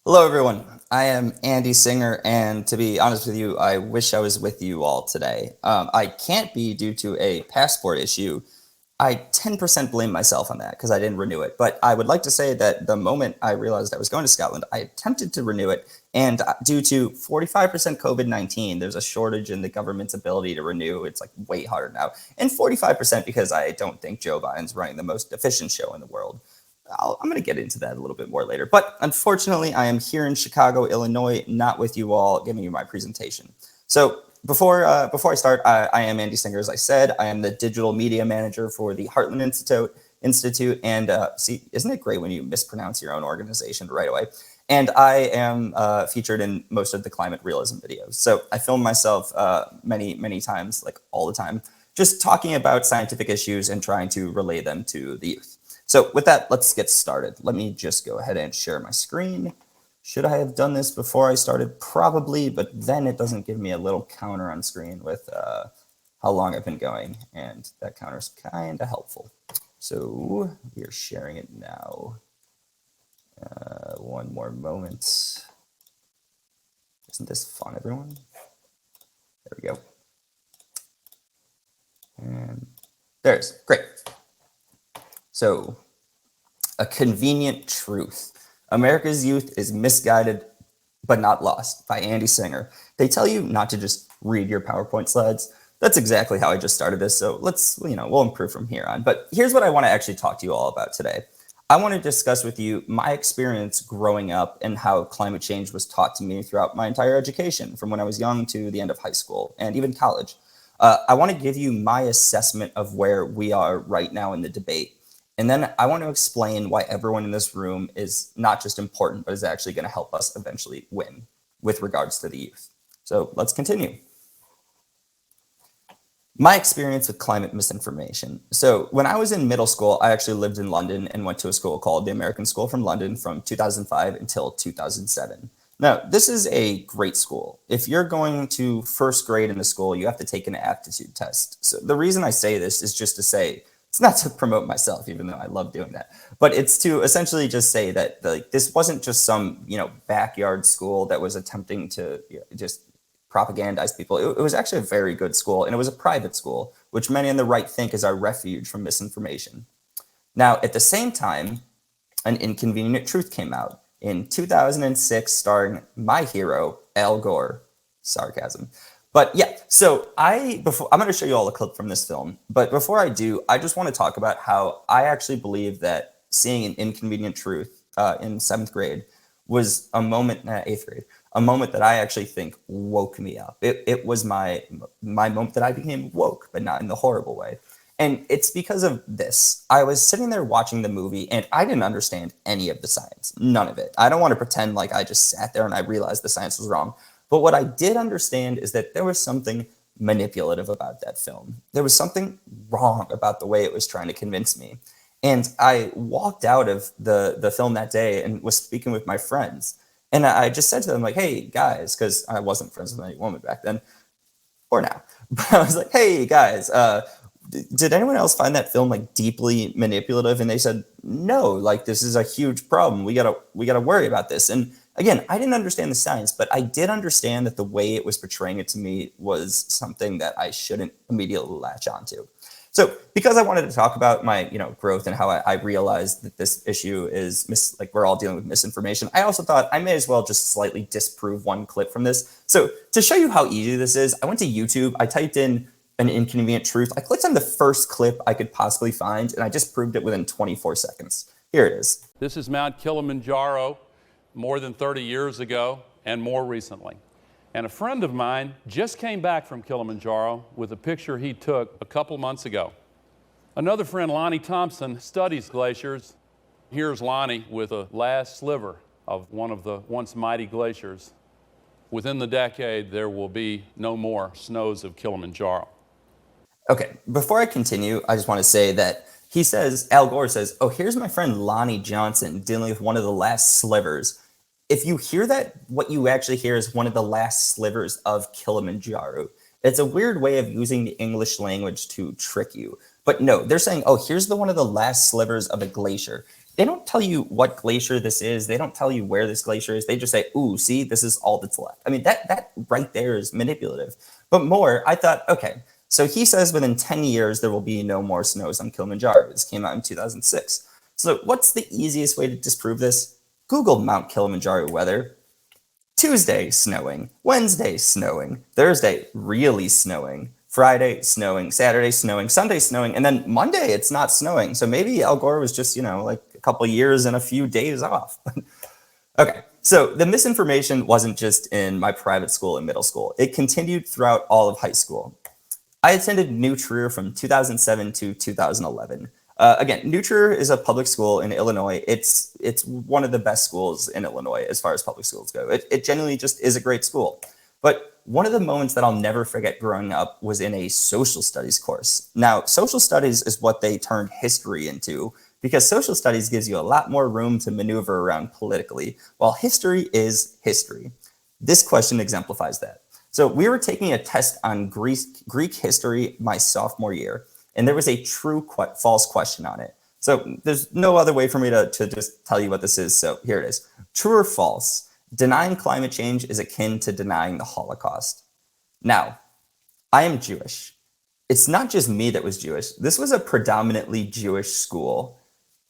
Hello, everyone. I am Andy Singer, and to be honest with you, I wish I was with you all today. I can't be due to a passport issue. I 10% blame myself on that because I didn't renew it. But I would like to say that the moment I realized I was going to Scotland, I attempted to renew it. And due to 45% COVID-19, there's a shortage in the government's ability to renew. It's like way harder now. And 45% because I don't think Joe Biden's running the most efficient show in the world. I'm going to get into that a little bit more later. But unfortunately, I am here in Chicago, Illinois, not with you all, giving you my presentation. So before I start, I am Andy Singer, as I said. I am the digital media manager for the Heartland Institute. And see, isn't it great when you mispronounce your own organization right away? And I am featured in most of the climate realism videos. So I film myself many times, like all the time, just talking about scientific issues and trying to relay them to the youth. So with that, let's get started. Let me just go ahead and share my screen. Should I have done this before I started? Probably, but then it doesn't give me a little counter on screen with how long I've been going, and that counter is kind of helpful. So we are sharing it now. One more moment. Isn't this fun, everyone? There we go. And there's great. So, a convenient truth. America's youth is misguided but not lost, by Andy Singer. They tell you not to just read your PowerPoint slides. That's exactly how I just started this, so we'll improve from here on. But here's what I want to actually talk to you all about today. I want to discuss with you my experience growing up and how climate change was taught to me throughout my entire education, from when I was young to the end of high school and even college. I want to give you my assessment of where we are right now in the debate. And then I want to explain why everyone in this room is not just important, but is actually going to help us eventually win with regards to the youth. So let's continue. My experience with climate misinformation. So when I was in middle school, I actually lived in London and went to a school called the American School from London from 2005 until 2007. Now, this is a great school. If you're going to first grade in the school, you have to take an aptitude test. So the reason I say this is just to say, it's not to promote myself, even though I love doing that, but it's to essentially just say that this wasn't just some backyard school that was attempting to just propagandize people. It was actually a very good school, and it was a private school, which many on the right think is our refuge from misinformation. Now, at the same time, An Inconvenient Truth came out in 2006, starring my hero, Al Gore. Sarcasm. But yeah, so I'm going to show you all a clip from this film. But before I do, I just want to talk about how I actually believe that seeing An Inconvenient Truth in 7th grade was a moment, 8th grade, a moment that I actually think woke me up. It was my moment that I became woke, but not in the horrible way. And it's because of this. I was sitting there watching the movie, and I didn't understand any of the science, none of it. I don't want to pretend like I just sat there and I realized the science was wrong. But what I did understand is that there was something manipulative about that film. There was something wrong about the way it was trying to convince me. And I walked out of the film that day and was speaking with my friends. And I just said to them, like, hey, guys, because I wasn't friends with any woman back then, or now. But I was like, hey, guys, did anyone else find that film like deeply manipulative? And they said, no, like this is a huge problem. We gotta worry about this. And again, I didn't understand the science, but I did understand that the way it was portraying it to me was something that I shouldn't immediately latch onto. So because I wanted to talk about my growth and how I realized that this issue is we're all dealing with misinformation, I also thought I may as well just slightly disprove one clip from this. So to show you how easy this is, I went to YouTube, I typed in An Inconvenient Truth. I clicked on the first clip I could possibly find, and I just proved it within 24 seconds. Here it is. This is Mount Kilimanjaro more than 30 years ago and more recently. And a friend of mine just came back from Kilimanjaro with a picture he took a couple months ago. Another friend, Lonnie Thompson, studies glaciers. Here's Lonnie with a last sliver of one of the once mighty glaciers. Within the decade, there will be no more snows of Kilimanjaro. Okay, before I continue, I just want to say that Al Gore says, oh, here's my friend Lonnie Johnson dealing with one of the last slivers. If you hear that, what you actually hear is one of the last slivers of Kilimanjaro. It's a weird way of using the English language to trick you. But no, they're saying, oh, here's one of the last slivers of a glacier. they don't tell you what glacier this is. They don't tell you where this glacier is. They just say, ooh, see, this is all that's left. I mean, that right there is manipulative. But more, I thought, okay, so he says within 10 years, there will be no more snows on Kilimanjaro. This came out in 2006. So what's the easiest way to disprove this? Google Mount Kilimanjaro weather. Tuesday, snowing. Wednesday, snowing. Thursday, really snowing. Friday, snowing. Saturday, snowing. Sunday, snowing. And then Monday, it's not snowing. So maybe Al Gore was just, like a couple years and a few days off. Okay, so the misinformation wasn't just in my private school and middle school. It continued throughout all of high school. I attended New Trier from 2007 to 2011. Again, New Trier is a public school in Illinois. It's one of the best schools in Illinois as far as public schools go. It genuinely just is a great school. But one of the moments that I'll never forget growing up was in a social studies course. Now, social studies is what they turned history into, because social studies gives you a lot more room to maneuver around politically, while history is history. This question exemplifies that. So we were taking a test on Greek history my sophomore year, and there was a true false question on it. So there's no other way for me to just tell you what this is. So here it is. True or false? Denying climate change is akin to denying the Holocaust. Now, I am Jewish. It's not just me that was Jewish. This was a predominantly Jewish school.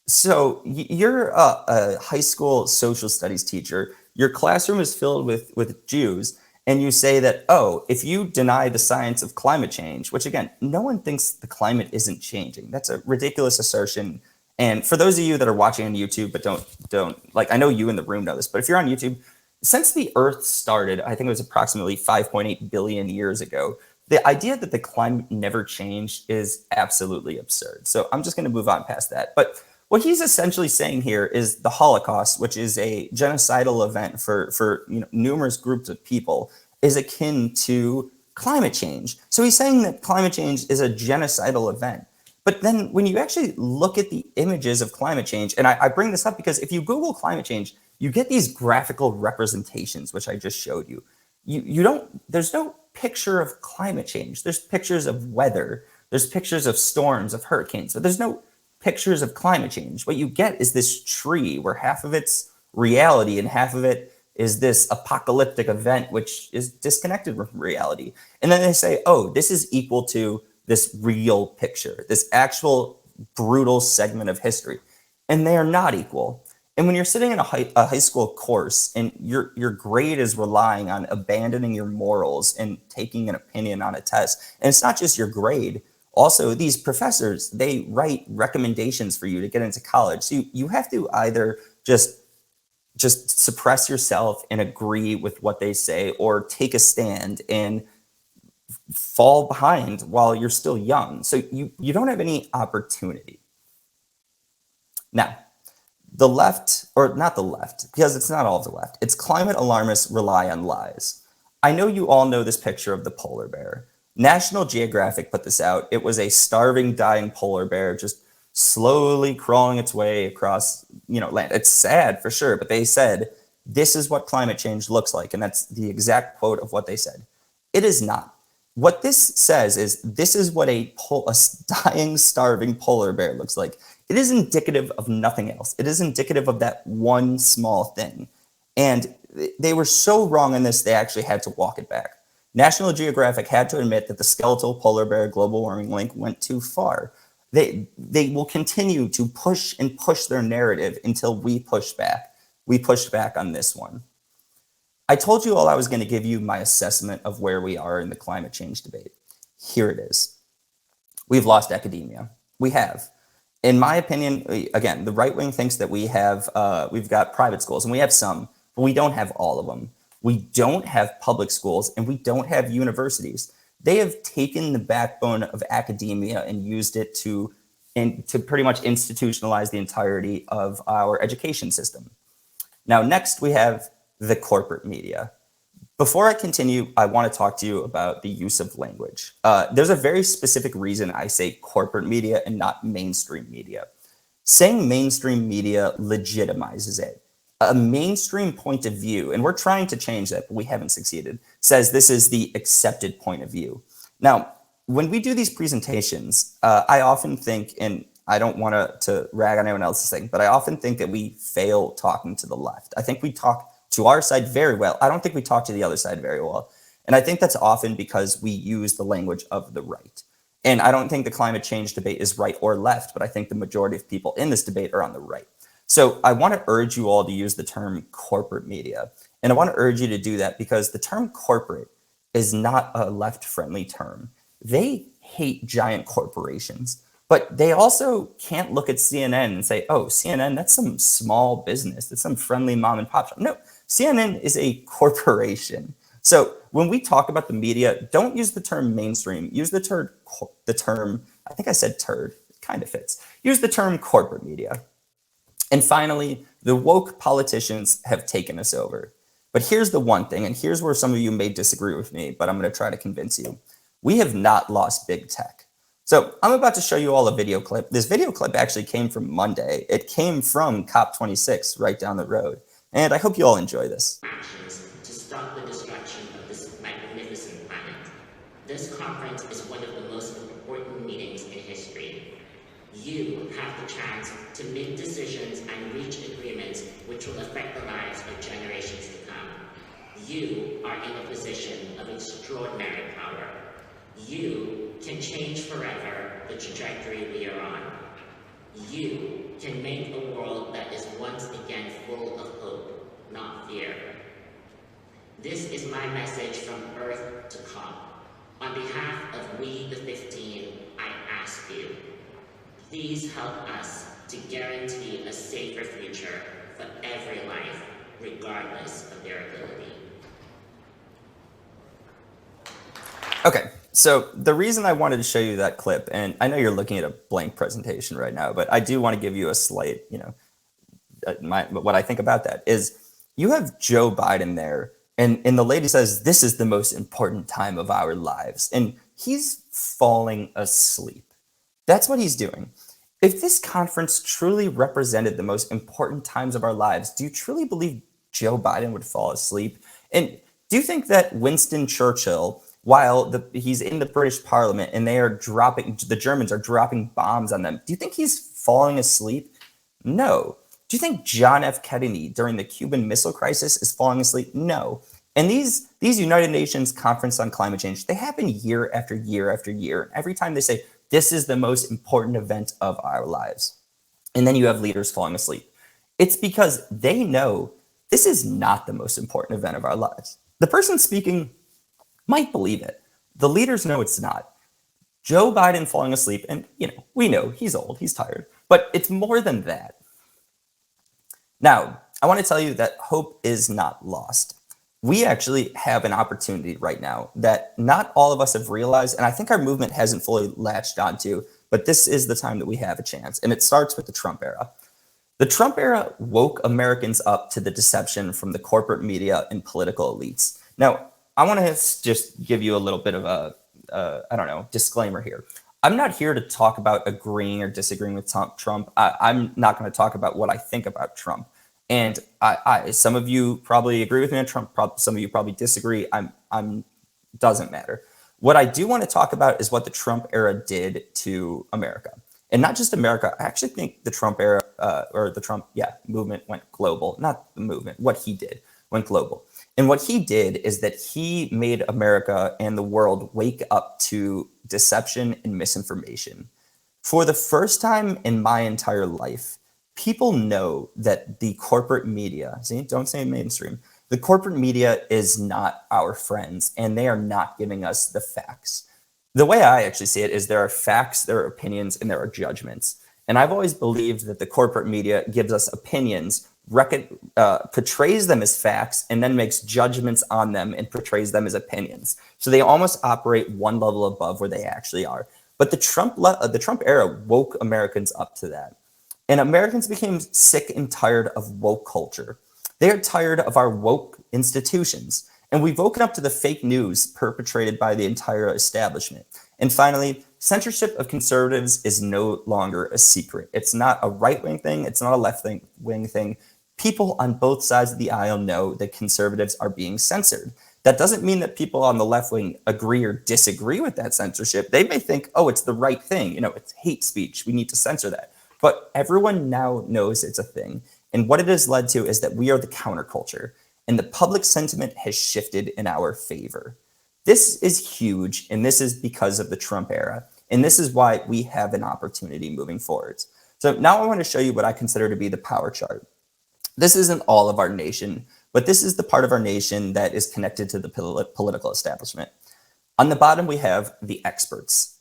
So you're a high school social studies teacher. Your classroom is filled with Jews. And you say that, oh, if you deny the science of climate change, which again, no one thinks the climate isn't changing. That's a ridiculous assertion. And for those of you that are watching on YouTube, but don't like, I know you in the room know this, but if you're on YouTube, since the Earth started, I think it was approximately 5.8 billion years ago, the idea that the climate never changed is absolutely absurd. So I'm just going to move on past that. But what he's essentially saying here is the Holocaust, which is a genocidal event for numerous groups of people, is akin to climate change. So he's saying that climate change is a genocidal event. But then when you actually look at the images of climate change, and I bring this up because if you Google climate change, you get these graphical representations, which I just showed you. There's no picture of climate change. There's pictures of weather. There's pictures of storms, of hurricanes. So there's no pictures of climate change. What you get is this tree where half of it's reality and half of it is this apocalyptic event, which is disconnected from reality. And then they say, oh, this is equal to this real picture, this actual brutal segment of history. And they are not equal. And when you're sitting in a high school course and your grade is relying on abandoning your morals and taking an opinion on a test, and it's not just your grade, also, these professors, they write recommendations for you to get into college. So you have to either just suppress yourself and agree with what they say, or take a stand and fall behind while you're still young. So you don't have any opportunity. Now, the left, or not the left, because it's not all of the left, it's climate alarmists rely on lies. I know you all know this picture of the polar bear. National Geographic put this out. It was a starving, dying polar bear just slowly crawling its way across, land. It's sad for sure, but they said, this is what climate change looks like. And that's the exact quote of what they said. It is not. What this says is, this is what a dying, starving polar bear looks like. It is indicative of nothing else. It is indicative of that one small thing. And they were so wrong in this, they actually had to walk it back. National Geographic had to admit that the skeletal polar bear global warming link went too far. They will continue to push their narrative until we push back. We pushed back on this one. I told you all I was going to give you my assessment of where we are in the climate change debate. Here it is. We've lost academia. We have. In my opinion, again, the right wing thinks that we've got private schools, and we have some, but we don't have all of them. We don't have public schools, and we don't have universities. They have taken the backbone of academia and used it to pretty much institutionalize the entirety of our education system. Now, next we have the corporate media. Before I continue, I want to talk to you about the use of language. There's a very specific reason I say corporate media and not mainstream media. Saying mainstream media legitimizes it. A mainstream point of view, and we're trying to change that, but we haven't succeeded, says this is the accepted point of view. Now, when we do these presentations, I often think, and I don't want to rag on anyone else's thing, but I often think that we fail talking to the left. I think we talk to our side very well. I don't think we talk to the other side very well. And I think that's often because we use the language of the right. And I don't think the climate change debate is right or left, but I think the majority of people in this debate are on the right. So I want to urge you all to use the term corporate media. And I want to urge you to do that because the term corporate is not a left-friendly term. They hate giant corporations, but they also can't look at CNN and say, oh, CNN, that's some small business. That's some friendly mom and pop shop. No, CNN is a corporation. So when we talk about the media, don't use the term mainstream. Use the term, I think I said turd, it kind of fits. Use the term corporate media. And finally, the woke politicians have taken us over. But here's the one thing, and here's where some of you may disagree with me, but I'm going to try to convince you. We have not lost big tech. So I'm about to show you all a video clip. This video clip actually came from Monday. It came from COP26 right down the road. And I hope you all enjoy this. Actions to stop the destruction of this magnificent planet. This conference is one of the most important meetings in history. You have the chance to make decisions and reach agreements which will affect the lives of generations to come. You are in a position of extraordinary power. You can change forever the trajectory we are on. You can make a world that is once again full of hope, not fear. This is my message from Earth to COP. On behalf of We the 15, I ask you, please help us to guarantee a safer future for every life, regardless of their ability. Okay, so the reason I wanted to show you that clip, and I know you're looking at a blank presentation right now, but I do want to give you a slight, what I think about that is you have Joe Biden there, and the lady says, this is the most important time of our lives, and he's falling asleep. That's what he's doing. If this conference truly represented the most important times of our lives, do you truly believe Joe Biden would fall asleep? And do you think that Winston Churchill, while he's in the British Parliament and the Germans are dropping bombs on them, do you think he's falling asleep? No. Do you think John F. Kennedy during the Cuban Missile Crisis is falling asleep? No. And these United Nations Conference on Climate Change, they happen year after year after year. Every time they say, this is the most important event of our lives. And then you have leaders falling asleep. It's because they know this is not the most important event of our lives. The person speaking might believe it. The leaders know it's not. Joe Biden falling asleep, and we know he's old, he's tired, but it's more than that. Now, I want to tell you that hope is not lost. We actually have an opportunity right now that not all of us have realized, and I think our movement hasn't fully latched onto, but this is the time that we have a chance, and it starts with the Trump era. The Trump era woke Americans up to the deception from the corporate media and political elites. Now, I want to just give you a little bit of a, disclaimer here. I'm not here to talk about agreeing or disagreeing with Trump. I'm not going to talk about what I think about Trump. And some of you probably agree with me on Trump. Some of you probably disagree. Doesn't matter. What I do want to talk about is what the Trump era did to America. And not just America. I actually think the Trump era movement went global. Not the movement. What he did went global. And what he did is that he made America and the world wake up to deception and misinformation. For the first time in my entire life, people know that the corporate media, don't say mainstream, the corporate media is not our friends, and they are not giving us the facts. The way I actually see it is there are facts, there are opinions, and there are judgments. And I've always believed that the corporate media gives us opinions, portrays them as facts, and then makes judgments on them and portrays them as opinions. So they almost operate one level above where they actually are. But the Trump era woke Americans up to that. And Americans became sick and tired of woke culture. They are tired of our woke institutions. And we've woken up to the fake news perpetrated by the entire establishment. And finally, censorship of conservatives is no longer a secret. It's not a right-wing thing. It's not a left-wing thing. People on both sides of the aisle know that conservatives are being censored. That doesn't mean that people on the left wing agree or disagree with that censorship. They may think, oh, it's the right thing. It's hate speech. We need to censor that. But everyone now knows it's a thing. And what it has led to is that we are the counterculture, and the public sentiment has shifted in our favor. This is huge, and this is because of the Trump era. And this is why we have an opportunity moving forward. So now I want to show you what I consider to be the power chart. This isn't all of our nation, but this is the part of our nation that is connected to the political establishment. On the bottom, we have the experts.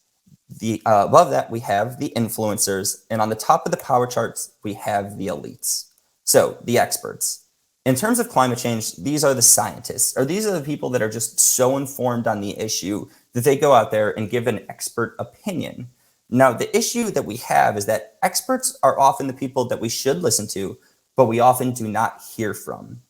Above that, we have the influencers. And on the top of the power charts, we have the elites. So the experts. In terms of climate change, these are the scientists, or these are the people that are just so informed on the issue that they go out there and give an expert opinion. Now, the issue that we have is that experts are often the people that we should listen to, but we often do not hear from.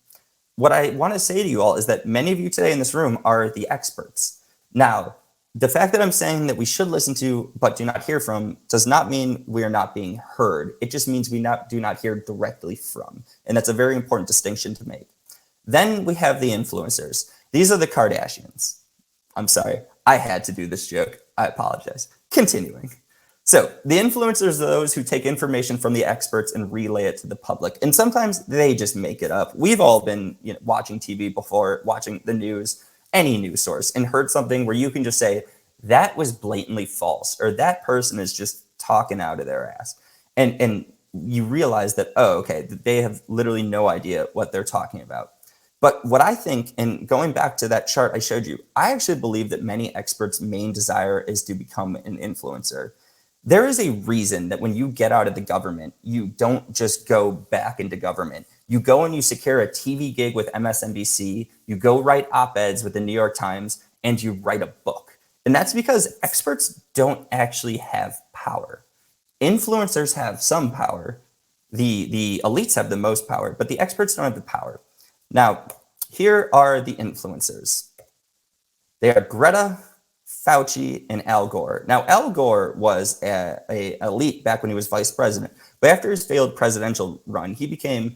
What I want to say to you all is that many of you today in this room are the experts. Now, the fact that I'm saying that we should listen to but do not hear from does not mean we are not being heard. It just means we do not hear directly from. And that's a very important distinction to make. Then we have the influencers. These are the Kardashians. I'm sorry, I had to do this joke. I apologize. Continuing. So the influencers are those who take information from the experts and relay it to the public. And sometimes they just make it up. We've all been watching TV before, watching the news, any news source, and heard something where you can just say, that was blatantly false, or that person is just talking out of their ass. And you realize that, oh, okay, they have literally no idea what they're talking about. But what I think, and going back to that chart I showed you, I actually believe that many experts' main desire is to become an influencer. There is a reason that when you get out of the government, you don't just go back into government. You go and you secure a TV gig with MSNBC, you go write op-eds with the New York Times, and you write a book. And that's because experts don't actually have power. Influencers have some power. The elites have the most power, but the experts don't have the power. Now, here are the influencers. They are Greta, Fauci, and Al Gore. Now, Al Gore was an elite back when he was vice president, but after his failed presidential run, he became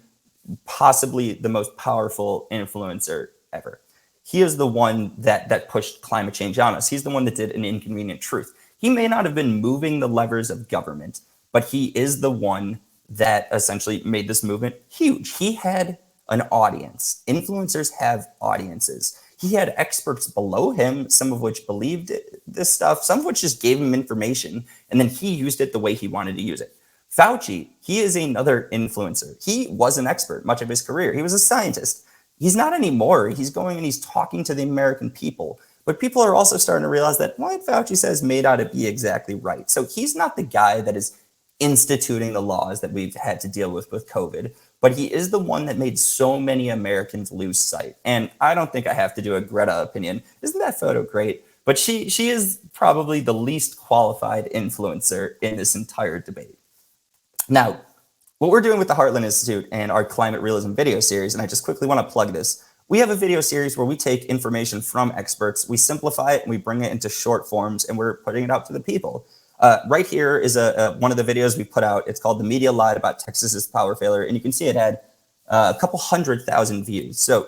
possibly the most powerful influencer ever. He is the one that pushed climate change on us. He's the one that did An Inconvenient Truth. He may not have been moving the levers of government, but he is the one that essentially made this movement huge. He had an audience. Influencers have audiences. He had experts below him, some of which believed this stuff, some of which just gave him information, and then he used it the way he wanted to use it. Fauci, he is another influencer. He was an expert much of his career. He was a scientist. He's not anymore. He's going and he's talking to the American people. But people are also starting to realize that what Fauci says may not be exactly right. So he's not the guy that is instituting the laws that we've had to deal with COVID. But he is the one that made so many Americans lose sight. And I don't think I have to do a Greta opinion. Isn't that photo great? But she is probably the least qualified influencer in this entire debate. Now, what we're doing with the Heartland Institute and our climate realism video series, and I just quickly want to plug this, we have a video series where we take information from experts, we simplify it, and we bring it into short forms, and we're putting it out to the people. Right here is one of the videos we put out. It's called The Media Lied About Texas's Power Failure, and you can see it had a couple 100,000 views. So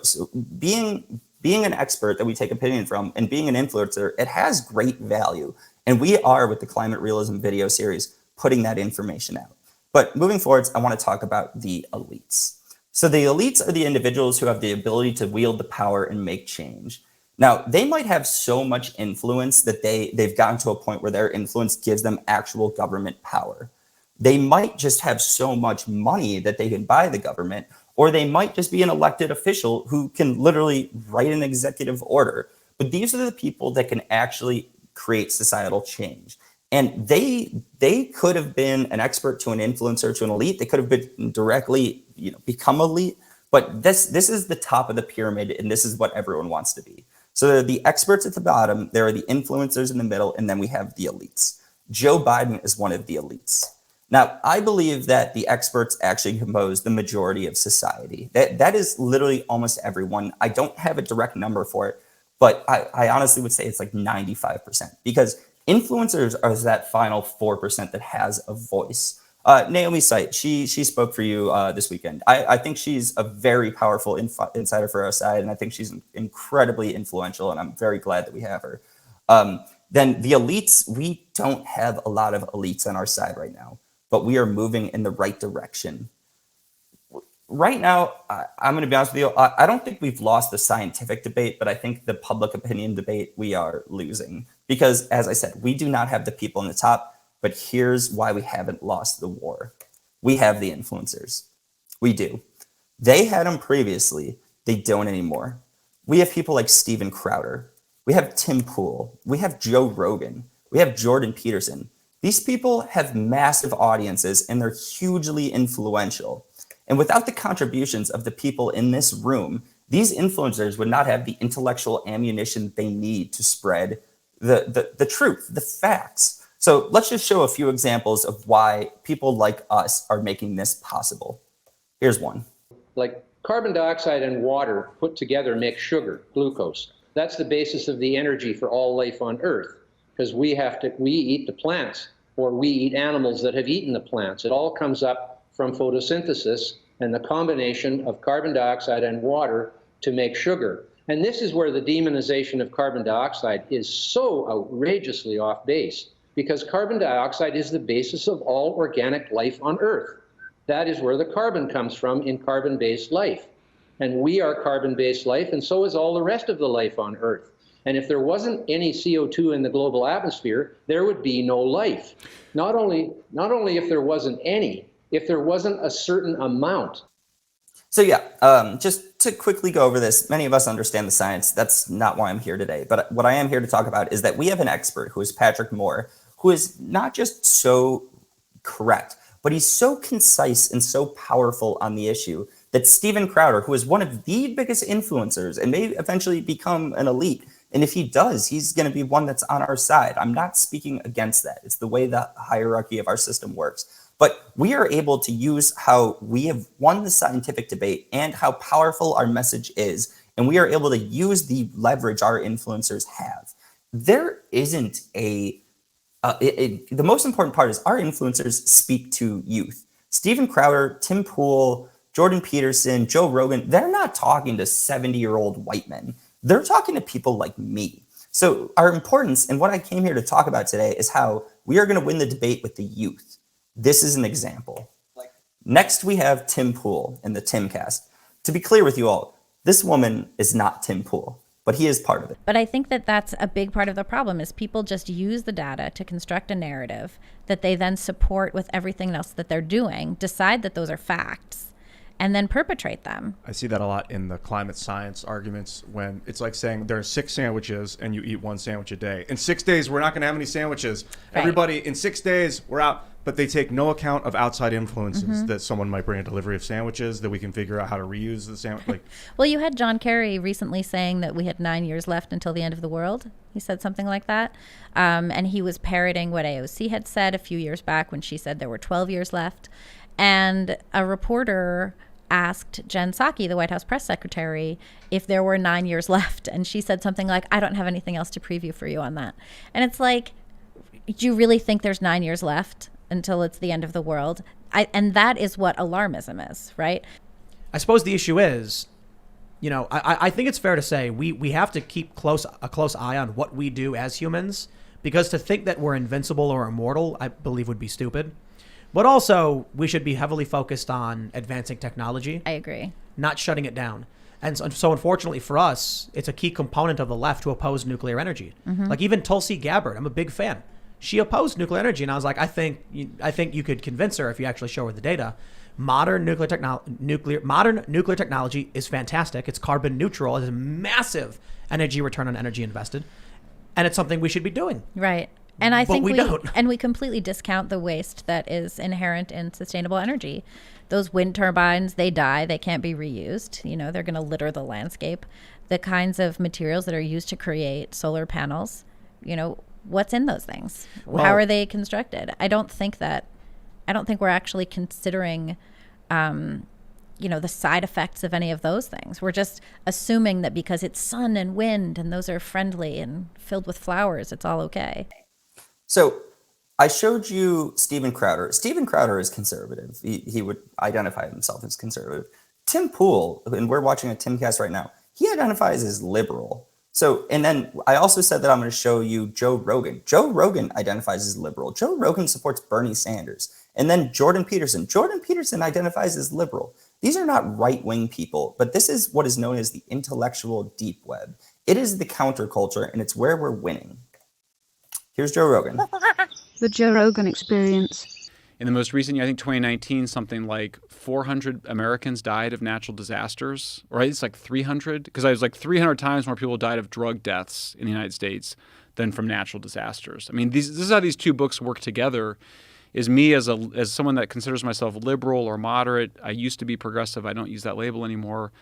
being an expert that we take opinion from and being an influencer, it has great value. And we are, with the Climate Realism video series, putting that information out. But moving forward, I want to talk about the elites. So the elites are the individuals who have the ability to wield the power and make change. Now, they might have so much influence that they've gotten to a point where their influence gives them actual government power. They might just have so much money that they can buy the government, or they might just be an elected official who can literally write an executive order. But these are the people that can actually create societal change. And they could have been an expert to an influencer to an elite. They could have been directly, become elite. But this is the top of the pyramid, and this is what everyone wants to be. So there are the experts at the bottom, there are the influencers in the middle, and then we have the elites. Joe Biden is one of the elites. Now, I believe that the experts actually compose the majority of society. That is literally almost everyone. I don't have a direct number for it, but I honestly would say it's like 95%, because influencers are that final 4% that has a voice. Naomi Sight, she spoke for you this weekend. I think she's a very powerful insider for our side, and I think she's incredibly influential, and I'm very glad that we have her. Then the elites, we don't have a lot of elites on our side right now, but we are moving in the right direction. Right now, I'm going to be honest with you, I don't think we've lost the scientific debate, but I think the public opinion debate we are losing. Because, as I said, we do not have the people in the top, but here's why we haven't lost the war. We have the influencers. We do. They had them previously. They don't anymore. We have people like Steven Crowder. We have Tim Pool. We have Joe Rogan. We have Jordan Peterson. These people have massive audiences, and they're hugely influential. And without the contributions of the people in this room, these influencers would not have the intellectual ammunition they need to spread the truth, the facts. So let's just show a few examples of why people like us are making this possible. Here's one. Like carbon dioxide and water put together make sugar, glucose. That's the basis of the energy for all life on Earth, because we eat the plants, or we eat animals that have eaten the plants. It all comes up from photosynthesis and the combination of carbon dioxide and water to make sugar. And this is where the demonization of carbon dioxide is so outrageously off base, because carbon dioxide is the basis of all organic life on Earth. That is where the carbon comes from in carbon-based life. And we are carbon-based life, and so is all the rest of the life on Earth. And if there wasn't any CO2 in the global atmosphere, there would be no life. Not only if there wasn't any, if there wasn't a certain amount. So yeah, just to quickly go over this, many of us understand the science. That's not why I'm here today. But what I am here to talk about is that we have an expert who is Patrick Moore, who is not just so correct, but he's so concise and so powerful on the issue that Steven Crowder, who is one of the biggest influencers and may eventually become an elite, and if he does, he's going to be one that's on our side. I'm not speaking against that. It's the way the hierarchy of our system works. But we are able to use how we have won the scientific debate and how powerful our message is, and we are able to use the leverage our influencers have. There isn't the most important part is our influencers speak to youth. Steven Crowder, Tim Pool, Jordan Peterson, Joe Rogan, they're not talking to 70-year-old white men. They're talking to people like me. So our importance and what I came here to talk about today is how we are going to win the debate with the youth. This is an example. Next, we have Tim Pool in the Timcast. To be clear with you all, this woman is not Tim Pool, but he is part of it. But I think that that's a big part of the problem is people just use the data to construct a narrative that they then support with everything else that they're doing, decide that those are facts, and then perpetrate them. I see that a lot in the climate science arguments when it's like saying there are 6 sandwiches and you eat 1 sandwich a day. In 6 days, we're not going to have any sandwiches. Right. Everybody, in 6 days, we're out. But they take no account of outside influences, that someone might bring a delivery of sandwiches, that we can figure out how to reuse the sandwich. Well, you had John Kerry recently saying that we had 9 years left until the end of the world. He said something like that. And he was parroting what AOC had said a few years back when she said there were 12 years left. And a reporter asked Jen Psaki, the White House press secretary, if there were 9 years left. And she said something like, I don't have anything else to preview for you on that. And it's like, do you really think there's 9 years left until it's the end of the world? And that is what alarmism is, right? I suppose the issue is, I think it's fair to say we have to keep a close eye on what we do as humans, because to think that we're invincible or immortal, I believe would be stupid. But also, we should be heavily focused on advancing technology. I agree. Not shutting it down. And so unfortunately for us, it's a key component of the left to oppose nuclear energy. Like even Tulsi Gabbard, I'm a big fan. She opposed nuclear energy, and I was like, I think you could convince her if you actually show her the data. Modern nuclear technology is fantastic. It's carbon neutral. It has a massive energy return on energy invested, and it's something we should be doing. Right. And I think we don't. And we completely discount the waste that is inherent in sustainable energy. Those wind turbines, they die. They can't be reused. They're going to litter the landscape. The kinds of materials that are used to create solar panels, what's in those things? Well, how are they constructed? I don't think we're actually considering, the side effects of any of those things. We're just assuming that because it's sun and wind and those are friendly and filled with flowers, it's all okay. So I showed you Steven Crowder. Steven Crowder is conservative. He would identify himself as conservative. Tim Pool, and we're watching a Timcast right now, he identifies as liberal. So, and then I also said that I'm going to show you Joe Rogan. Joe Rogan identifies as liberal. Joe Rogan supports Bernie Sanders. And then Jordan Peterson. Jordan Peterson identifies as liberal. These are not right-wing people, but this is what is known as the intellectual deep web. It is the counterculture, and it's where we're winning. Here's Joe Rogan. The Joe Rogan Experience. In the most recent year, I think 2019, something like 400 Americans died of natural disasters, right? It's like 300, because I was like 300 times more people died of drug deaths in the United States than from natural disasters. I mean, this is how these two books work together. Is me as someone that considers myself liberal or moderate. I used to be progressive. I don't use that label anymore.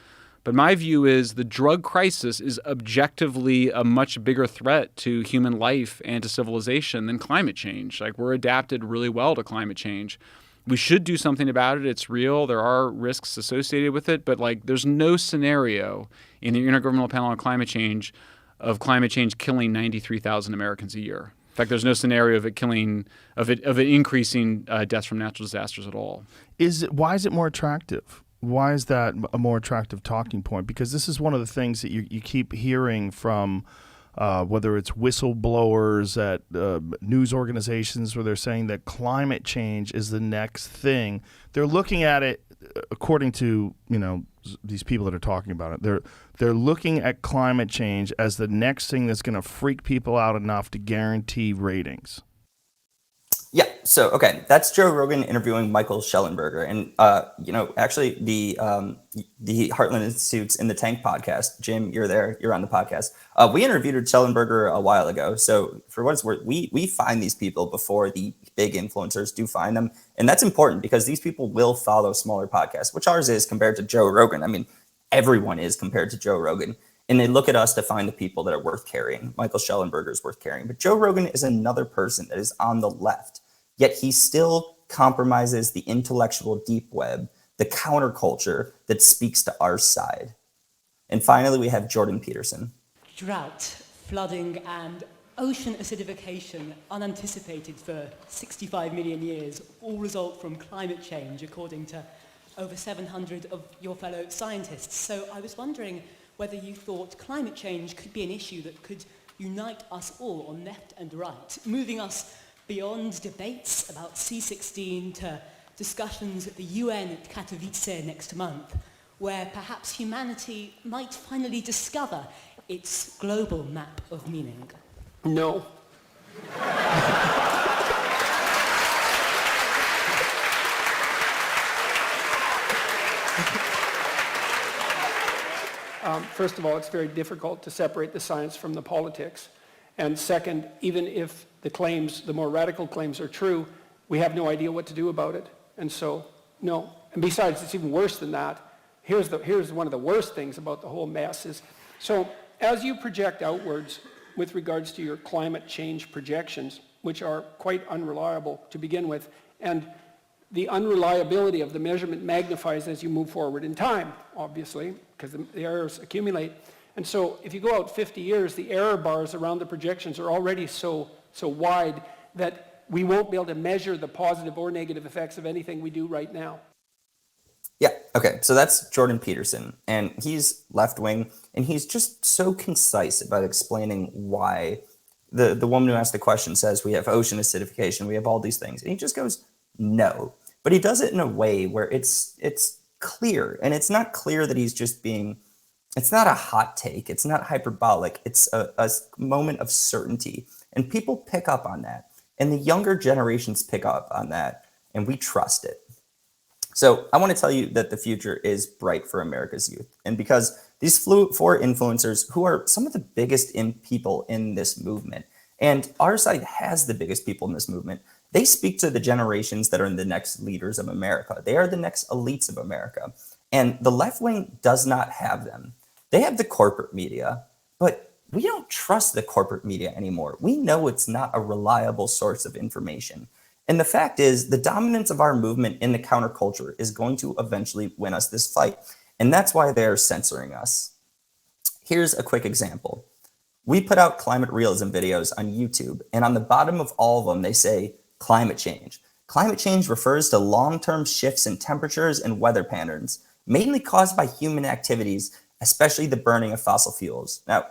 But my view is the drug crisis is objectively a much bigger threat to human life and to civilization than climate change. Like, we're adapted really well to climate change. We should do something about it. It's real. There are risks associated with it. But like, there's no scenario in the Intergovernmental Panel on Climate Change of climate change killing 93,000 Americans a year. In fact, there's no scenario of it increasing deaths from natural disasters at all. Why is it more attractive? Why is that a more attractive talking point? Because this is one of the things that you keep hearing from whether it's whistleblowers at news organizations where they're saying that climate change is the next thing. They're looking at it according to, these people that are talking about it. They're looking at climate change as the next thing that's going to freak people out enough to guarantee ratings. Yeah. So, okay, that's Joe Rogan interviewing Michael Schellenberger. And, actually the Heartland Institute's In the Tank podcast, Jim, you're there, you're on the podcast. We interviewed Schellenberger a while ago. So for what it's worth, we find these people before the big influencers do find them. And that's important because these people will follow smaller podcasts, which ours is compared to Joe Rogan. I mean, everyone is compared to Joe Rogan. And they look at us to find the people that are worth carrying. Michael Schellenberger is worth carrying. But Joe Rogan is another person that is on the left. Yet he still compromises the intellectual deep web, the counterculture that speaks to our side. And finally, we have Jordan Peterson. Drought, flooding, and ocean acidification, unanticipated for 65 million years, all result from climate change, according to over 700 of your fellow scientists. So I was wondering whether you thought climate change could be an issue that could unite us all on left and right, moving us beyond debates about C16 to discussions at the UN at Katowice next month, where perhaps humanity might finally discover its global map of meaning. No. First of all, it's very difficult to separate the science from the politics. And second, even if the more radical claims are true, we have no idea what to do about it. And so, no. And besides, it's even worse than that. Here's one of the worst things about the whole mess is, so as you project outwards with regards to your climate change projections, which are quite unreliable to begin with, and the unreliability of the measurement magnifies as you move forward in time, obviously, because the errors accumulate. And so if you go out 50 years, the error bars around the projections are already so wide that we won't be able to measure the positive or negative effects of anything we do right now. Yeah, okay, so that's Jordan Peterson, and he's left-wing, and he's just so concise about explaining why the woman who asked the question says we have ocean acidification, we have all these things, and he just goes, no. But he does it in a way where it's clear, and it's not clear that he's just being, it's not a hot take, it's not hyperbolic, it's a moment of certainty, and people pick up on that, and the younger generations pick up on that, and we trust it. So I want to tell you that the future is bright for America's youth. And because these four influencers who are some of the biggest people in this movement, and our side has the biggest people in this movement, they speak to the generations that are the next leaders of America. They are the next elites of America. And the left wing does not have them. They have the corporate media, but we don't trust the corporate media anymore. We know it's not a reliable source of information. And the fact is, the dominance of our movement in the counterculture is going to eventually win us this fight. And that's why they're censoring us. Here's a quick example. We put out climate realism videos on YouTube, and on the bottom of all of them, they say, climate change. Climate change refers to long-term shifts in temperatures and weather patterns, mainly caused by human activities, especially the burning of fossil fuels. Now,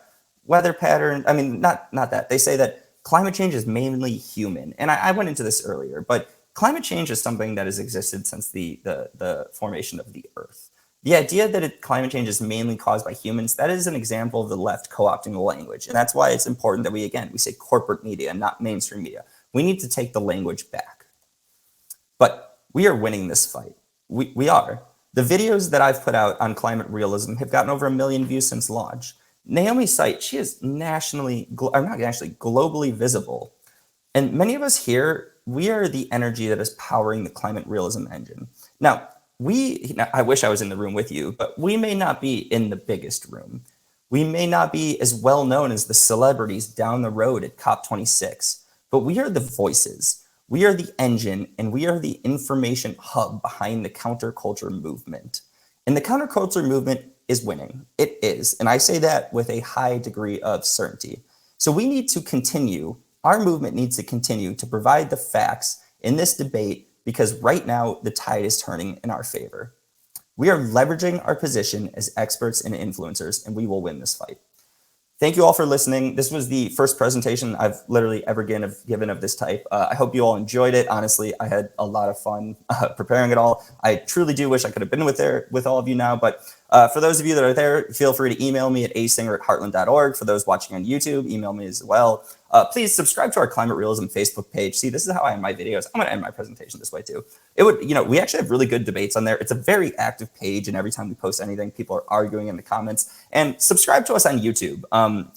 weather pattern, I mean, not that. They say that climate change is mainly human. And I went into this earlier, but climate change is something that has existed since the formation of the Earth. The idea that climate change is mainly caused by humans, that is an example of the left co-opting the language. And that's why it's important that we say corporate media, not mainstream media. We need to take the language back. But we are winning this fight. We are. The videos that I've put out on climate realism have gotten over 1 million views since launch. Naomi's site, she is globally visible. And many of us here, we are the energy that is powering the climate realism engine. Now, I wish I was in the room with you, but we may not be in the biggest room. We may not be as well known as the celebrities down the road at COP26, but we are the voices. We are the engine, and we are the information hub behind the counterculture movement. And the counterculture movement is winning. It is. And I say that with a high degree of certainty. So we need to continue, our movement needs to continue to provide the facts in this debate, because right now the tide is turning in our favor. We are leveraging our position as experts and influencers, and we will win this fight. Thank you all for listening. This was the first presentation I've literally ever given of this type. I hope you all enjoyed it. Honestly, I had a lot of fun preparing it all. I truly do wish I could have been with all of you now, but for those of you that are there, feel free to email me at asinger@heartland.org. For those watching on YouTube, email me as well. Please subscribe to our Climate Realism Facebook page. See, this is how I end my videos. I'm going to end my presentation this way too. We actually have really good debates on there. It's a very active page, and every time we post anything, people are arguing in the comments. And subscribe to us on YouTube.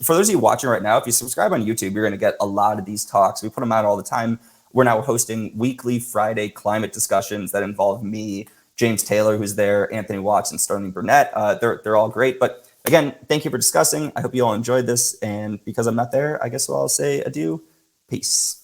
For those of you watching right now, if you subscribe on YouTube, you're going to get a lot of these talks. We put them out all the time. We're now hosting weekly Friday climate discussions that involve me, James Taylor, who's there, Anthony Watts, and Sterling Burnett. They're all great. But again, thank you for discussing. I hope you all enjoyed this. And because I'm not there, I guess I'll say adieu. Peace.